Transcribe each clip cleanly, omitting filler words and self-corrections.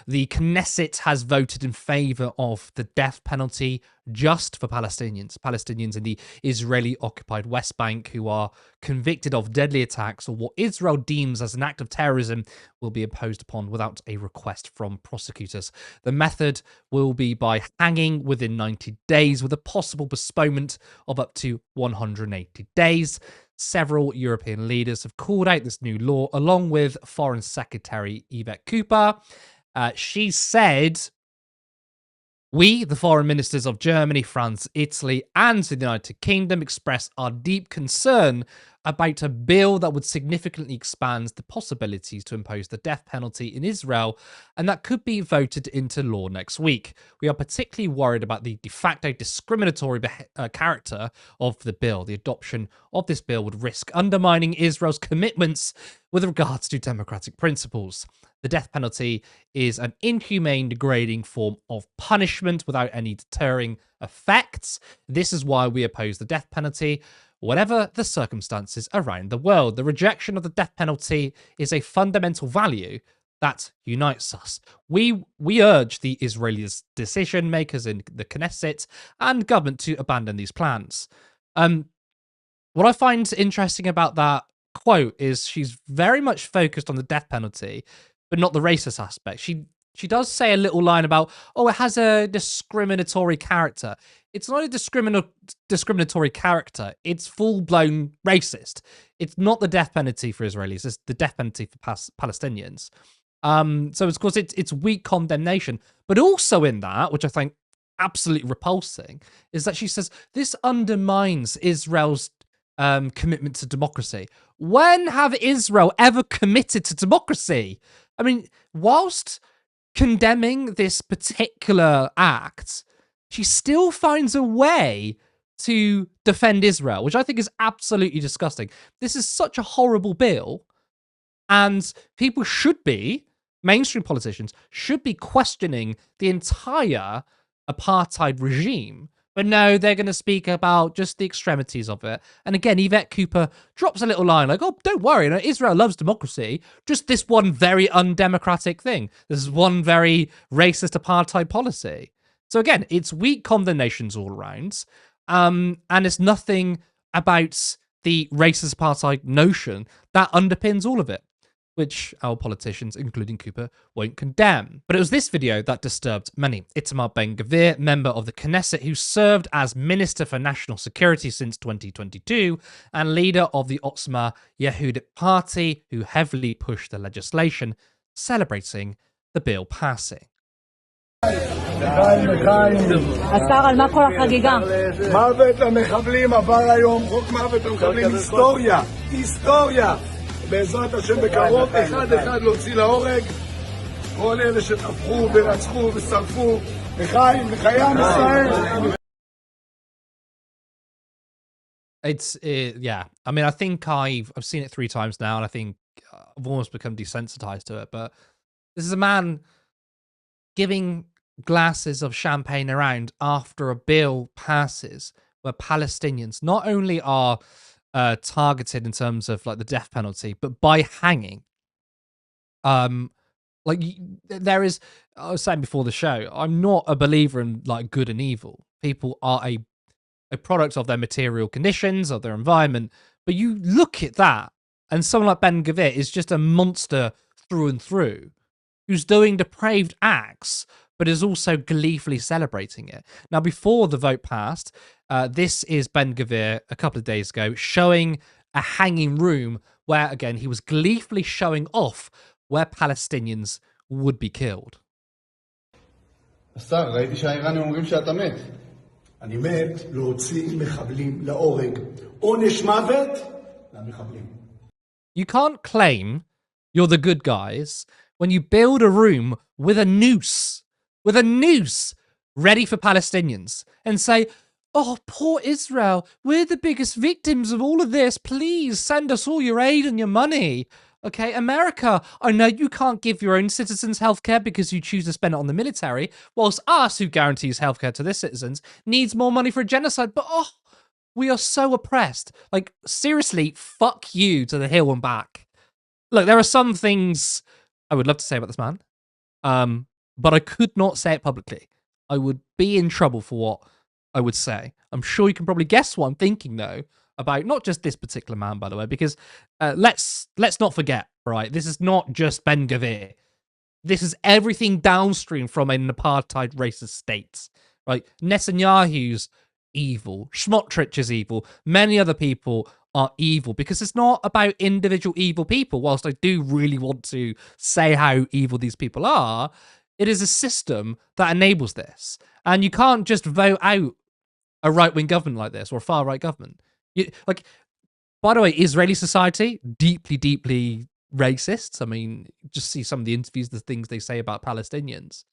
The Knesset has voted in favor of the death penalty just for Palestinians in the Israeli-occupied West Bank who are convicted of deadly attacks or what Israel deems as an act of terrorism will be imposed upon without a request from prosecutors. The method will be by hanging within 90 days with a possible postponement of up to 180 days. Several European leaders have called out this new law, along with Foreign Secretary Yvette Cooper. She said, "We, the foreign ministers of Germany, France, Italy, and the United Kingdom, express our deep concern about a bill that would significantly expand the possibilities to impose the death penalty in Israel, and that could be voted into law next week. We are particularly worried about the de facto discriminatory character of the bill. The adoption of this bill would risk undermining Israel's commitments with regards to democratic principles. The death penalty is an inhumane, degrading form of punishment without any deterring effects. This is why we oppose the death penalty, whatever the circumstances around the world. The rejection of the death penalty is a fundamental value that unites us. We urge the Israeli decision makers in the Knesset and government to abandon these plans." What I find interesting about that quote is she's very much focused on the death penalty, but not the racist aspect. She does say a little line about, oh, it has a discriminatory character. It's not a discriminatory character. It's full-blown racist. It's not the death penalty for Israelis. It's the death penalty for Palestinians. So, of course, it's weak condemnation. But also in that, which I think absolutely repulsing, is that she says this undermines Israel's commitment to democracy. When have Israel ever committed to democracy? I mean, whilst condemning this particular act, she still finds a way to defend Israel, which I think is absolutely disgusting. This is such a horrible bill, and people should be, mainstream politicians, should be questioning the entire apartheid regime. But no, they're going to speak about just the extremities of it. And again, Yvette Cooper drops a little line like, oh, don't worry, you know, Israel loves democracy. Just this one very undemocratic thing. This is one very racist apartheid policy. So again, it's weak condemnations all around. And it's nothing about the racist apartheid notion that underpins all of it, which our politicians, including Cooper, won't condemn. But it was this video that disturbed many. Itamar Ben-Gavir, member of the Knesset who served as Minister for National Security since 2022 and leader of the Otzma Yehudit Party, who heavily pushed the legislation, celebrating the bill passing. השר, על מה כל החגיגה? מוות למחבלים עבר היום, חוק מוות למחבלים, היסטוריה, היסטוריה. בעזרת השם בקרוב, אחד להוציא להורג, כל אלה שטבחו ורצחו ושרפו, לחיים, לחיי עם ישראל. It's yeah. I mean, I think I've seen it 3 times now, and I think I've almost become desensitized to it. But this is a man giving glasses of champagne around after a bill passes where Palestinians not only are targeted in terms of like the death penalty, but by hanging. Like there is, I was saying before the show, I'm not a believer in like good and evil. People are a product of their material conditions, of their environment. But you look at that, and someone like Ben-Gavir is just a monster through and through, who's doing depraved acts, but is also gleefully celebrating it. Now, before the vote passed, this is Ben-Gavir a couple of days ago showing a hanging room where, again, he was gleefully showing off where Palestinians would be killed. השר, ראיתי שהאיראנים אומרים שאתה מת. אני מת להוציא מחבלים להורג. עונש מוות למחבלים. You can't claim you're the good guys when you build a room with a noose, ready for Palestinians, and say, oh, poor Israel, we're the biggest victims of all of this. Please send us all your aid and your money. Okay, America, I know you can't give your own citizens healthcare because you choose to spend it on the military, whilst us, who guarantees healthcare to their citizens, needs more money for a genocide. But, oh, we are so oppressed. Like, seriously, fuck you to the hill and back. Look, there are some things I would love to say about this man. but I could not say it publicly. I would be in trouble for what I would say. I'm sure you can probably guess what I'm thinking, though, about not just this particular man, by the way, because let's not forget, right? This is not just Ben-Gavir. This is everything downstream from an apartheid racist state, right? Netanyahu's evil. Smotrich is evil. Many other people are evil because it's not about individual evil people. Whilst I do really want to say how evil these people are, it is a system that enables this. And you can't just vote out a right-wing government like this or a far-right government. By the way, Israeli society, deeply, deeply racist. I mean, just see some of the interviews, the things they say about Palestinians.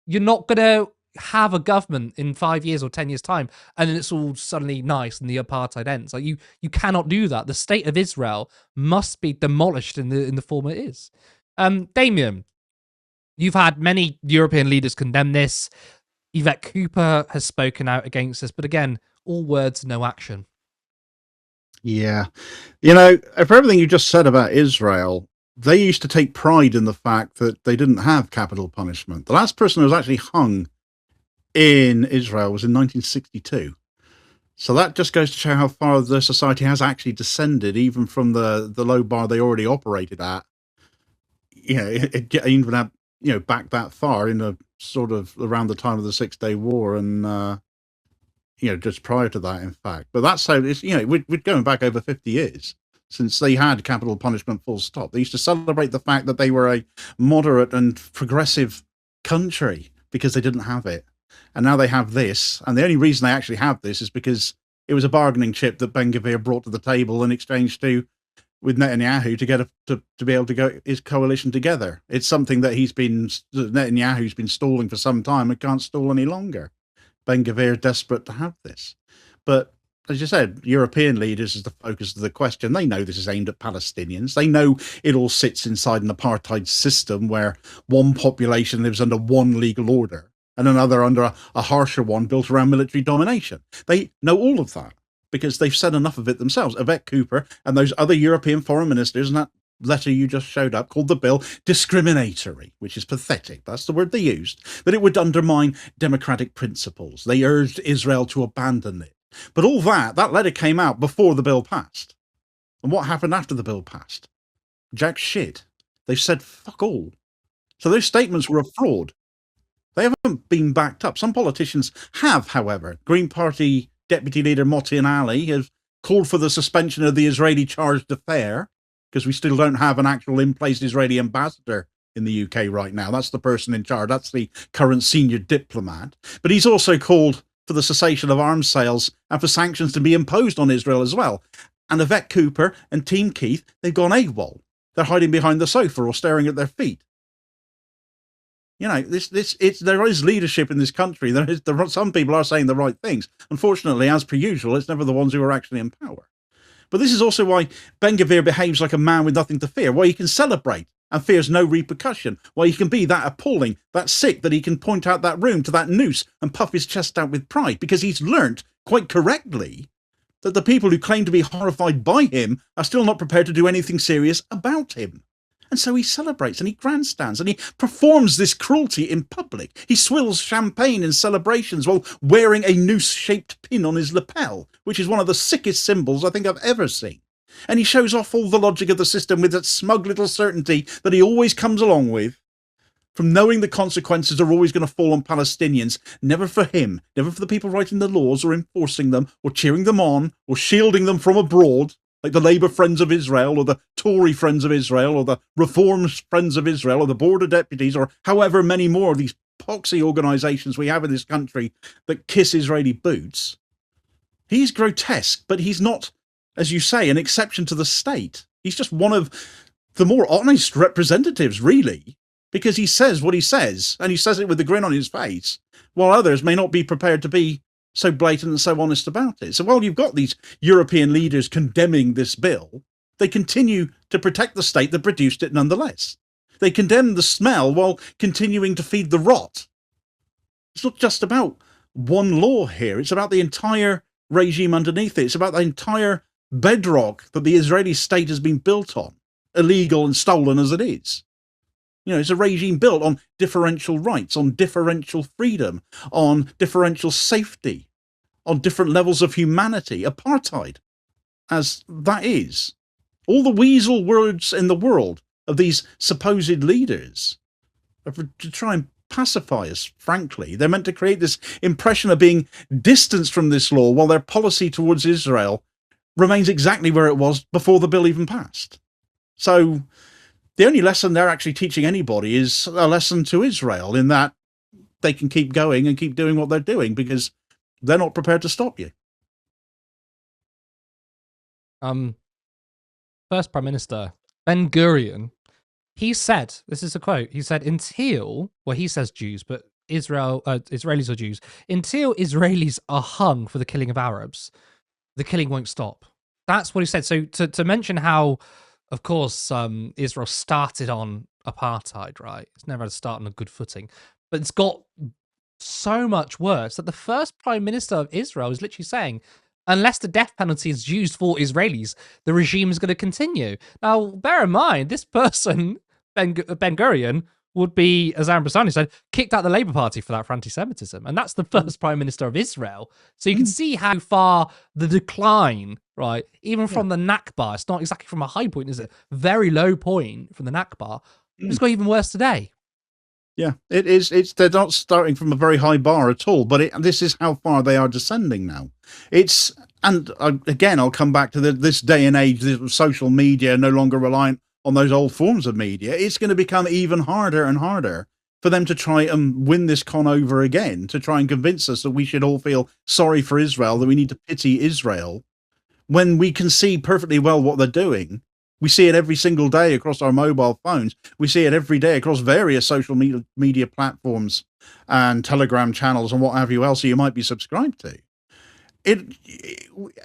You're not going to have a government in 5 years or 10 years' time, and then it's all suddenly nice and the apartheid ends. Like you cannot do that. The state of Israel must be demolished in the form it is. Damien, you've had many European leaders condemn this. Yvette Cooper has spoken out against this, but again, all words, no action. Yeah. You know, for everything you just said about Israel, they used to take pride in the fact that they didn't have capital punishment. The last person who was actually hung in Israel was in 1962. So that just goes to show how far the society has actually descended, even from the low bar they already operated at. You know, it even had, back that far in a sort of around the time of the 6 Day War and, just prior to that, in fact. But that's how it's, we're going back over 50 years since they had capital punishment full stop. They used to celebrate the fact that they were a moderate and progressive country because they didn't have it. And now they have this. And the only reason they actually have this is because it was a bargaining chip that Ben-Gavir brought to the table in exchange with Netanyahu to get to be able to go his coalition together. It's something that Netanyahu's been stalling for some time and can't stall any longer. Ben-Gavir is desperate to have this. But as you said, European leaders is the focus of the question. They know this is aimed at Palestinians. They know it all sits inside an apartheid system where one population lives under one legal order and another under a harsher one built around military domination. They know all of that because they've said enough of it themselves. Yvette Cooper and those other European foreign ministers and that letter you just showed up called the bill discriminatory, which is pathetic. That's the word they used, that it would undermine democratic principles. They urged Israel to abandon it. But all that letter came out before the bill passed. And what happened after the bill passed? Jack shit. They've said fuck all. So those statements were a fraud. They haven't been backed up. Some politicians have, however. Green Party Deputy Leader Motin Ali has called for the suspension of the Israeli charge d'affaires, because we still don't have an actual in-place Israeli ambassador in the UK right now. That's the person in charge. That's the current senior diplomat. But he's also called for the cessation of arms sales and for sanctions to be imposed on Israel as well. And Yvette Cooper and Team Keith, they've gone AWOL. They're hiding behind the sofa or staring at their feet. There is leadership in this country. Some people are saying the right things. Unfortunately, as per usual, it's never the ones who are actually in power. But this is also why Ben-Gavir behaves like a man with nothing to fear, why he can celebrate and fears no repercussion, why he can be that appalling, that sick, that he can point out that room to that noose and puff his chest out with pride, because he's learnt, quite correctly, that the people who claim to be horrified by him are still not prepared to do anything serious about him. And so he celebrates and he grandstands and he performs this cruelty in public. He swills champagne in celebrations while wearing a noose-shaped pin on his lapel, which is one of the sickest symbols I think I've ever seen. And he shows off all the logic of the system with that smug little certainty that he always comes along with, from knowing the consequences are always going to fall on Palestinians, never for him, never for the people writing the laws or enforcing them or cheering them on or shielding them from abroad, like the Labour Friends of Israel or the Tory Friends of Israel or the Reform Friends of Israel or the Board of Deputies or however many more of these poxy organisations we have in this country that kiss Israeli boots. He's grotesque, but he's not, as you say, an exception to the state. He's just one of the more honest representatives, really, because he says what he says, and he says it with a grin on his face, while others may not be prepared to be so blatant and so honest about it. So while you've got these European leaders condemning this bill, they continue to protect the state that produced it nonetheless. They condemn the smell while continuing to feed the rot. It's not just about one law here. It's about the entire regime underneath it. It's about the entire bedrock that the Israeli state has been built on, illegal and stolen as it is. It's a regime built on differential rights, on differential freedom, on differential safety, on different levels of humanity. Apartheid, as that is. All the weasel words in the world of these supposed leaders are to try and pacify us, frankly. They're meant to create this impression of being distanced from this law while their policy towards Israel remains exactly where it was before the bill even passed. So the only lesson they're actually teaching anybody is a lesson to Israel, in that they can keep going and keep doing what they're doing because they're not prepared to stop you. First Prime Minister Ben-Gurion, he said, this is a quote, he said, until, well, he says Jews, but Israelis are Jews, until Israelis are hung for the killing of Arabs, the killing won't stop. That's what he said. So to mention how, of course, Israel started on apartheid, right? It's never had to start on a good footing, but it's got so much worse that the first Prime Minister of Israel is literally saying, unless the death penalty is used for Israelis, the regime is going to continue. Now, bear in mind, this person, Ben-Gurion, would be, as Aaron Bassani said, kicked out of the Labour Party for anti-Semitism. And that's the first Prime Minister of Israel. So you can see how far the decline, right, even from the Nakba, it's not exactly from a high point, is it? Very low point from the Nakba. It's got even worse today. Yeah, it is. They're not starting from a very high bar at all, but this is how far they are descending now. Again, I'll come back to this day and age, this social media, no longer reliant on those old forms of media. It's going to become even harder and harder for them to try and win this con over again, to try and convince us that we should all feel sorry for Israel, that we need to pity Israel, when we can see perfectly well what they're doing. We see it every single day across our mobile phones. We see it every day across various social media platforms and Telegram channels and what have you else you might be subscribed to.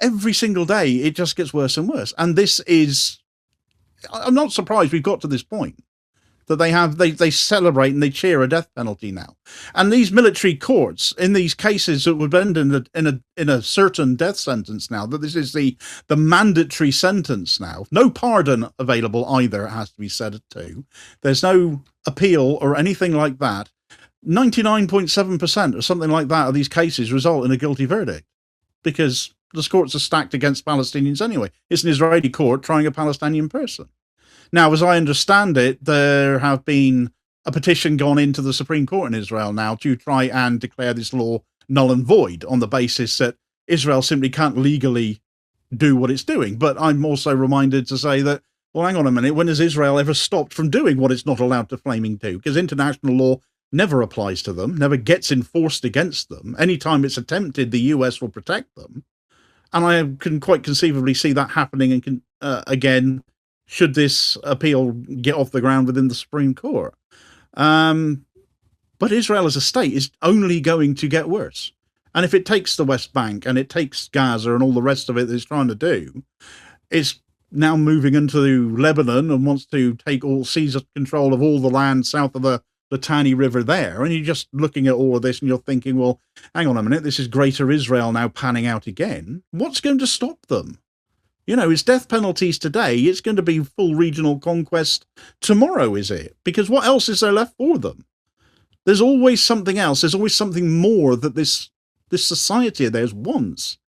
Every single day, it just gets worse and worse. And this is, I'm not surprised we've got to this point, that they celebrate and they cheer a death penalty now. And these military courts, in these cases that would end in a certain death sentence now, that this is the mandatory sentence now. No pardon available either, it has to be said too. There's no appeal or anything like that. 99.7% or something like that of these cases result in a guilty verdict, because the courts are stacked against Palestinians anyway. It's an Israeli court trying a Palestinian person. Now, as I understand it, there have been a petition gone into the Supreme Court in Israel now to try and declare this law null and void on the basis that Israel simply can't legally do what it's doing. But I'm also reminded to say that, well, hang on a minute, when has Israel ever stopped from doing what it's not allowed to flaming do? Because international law never applies to them, never gets enforced against them. Anytime it's attempted, the US will protect them. And I can quite conceivably see that happening again, should this appeal get off the ground within the Supreme Court. But Israel as a state is only going to get worse. And if it takes the West Bank and it takes Gaza and all the rest of it that it's trying to do, it's now moving into Lebanon and wants to seize control of all the land south of the Litani River there. And you're just looking at all of this and you're thinking, well, hang on a minute, this is Greater Israel now panning out again. What's going to stop them? It's death penalties today. It's going to be full regional conquest tomorrow, is it? Because what else is there left for them? There's always something else. There's always something more that this society of theirs wants.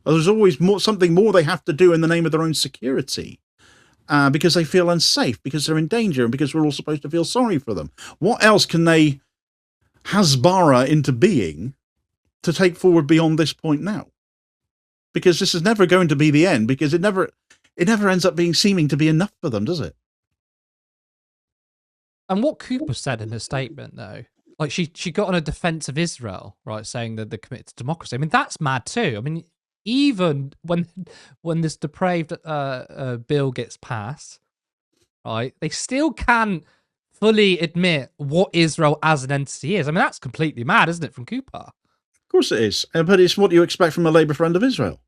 There's always something more they have to do in the name of their own security, because they feel unsafe, because they're in danger, and because we're all supposed to feel sorry for them. What else can they Hasbara into being to take forward beyond this point now? Because this is never going to be the end, because it never ends up seeming to be enough for them, does it? And what Cooper said in her statement, though, like she got on a defense of Israel, right, saying that they're committed to democracy. I mean, that's mad too. I mean, even when this depraved bill gets passed, right, they still can't fully admit what Israel as an entity is. I mean, that's completely mad, isn't it, from Cooper? Of course it is, but it's what you expect from a Labour friend of Israel.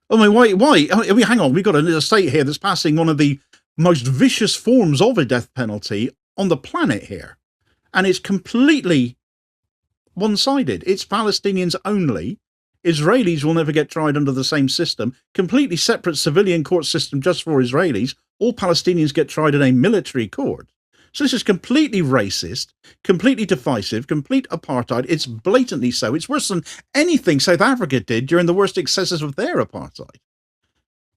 I mean, why? I mean, hang on, we've got a state here that's passing one of the most vicious forms of a death penalty on the planet here, and it's completely one-sided. It's Palestinians only. Israelis will never get tried under the same system. Completely separate civilian court system just for Israelis. All Palestinians get tried in a military court. So this is completely racist, completely divisive, complete apartheid. It's blatantly so. It's worse than anything South Africa did during the worst excesses of their apartheid.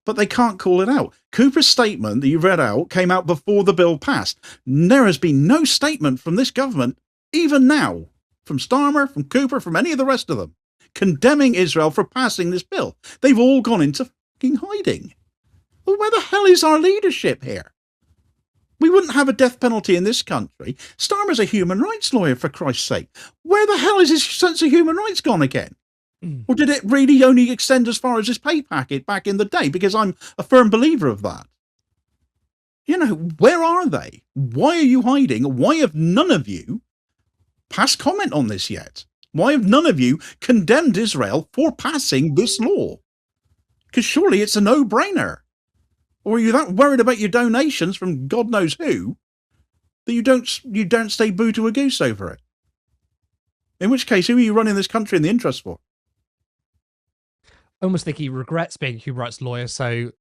But they can't call it out. Cooper's statement that you read out came out before the bill passed. There has been no statement from this government, even now, from Starmer, from Cooper, from any of the rest of them, condemning Israel for passing this bill. They've all gone into fucking hiding. Well, where the hell is our leadership here? We wouldn't have a death penalty in this country. Starmer's a human rights lawyer, for Christ's sake. Where the hell is his sense of human rights gone again? Or did it really only extend as far as his pay packet back in the day? Because I'm a firm believer of that. You know, where are they? Why are you hiding? Why have none of you passed comment on this yet? Why have none of you condemned Israel for passing this law? Because surely it's a no-brainer. Or are you that worried about your donations from God knows who that you don't stay boo to a goose over it? In which case, who are you running this country in the interest for? I almost think he regrets being a human rights lawyer, so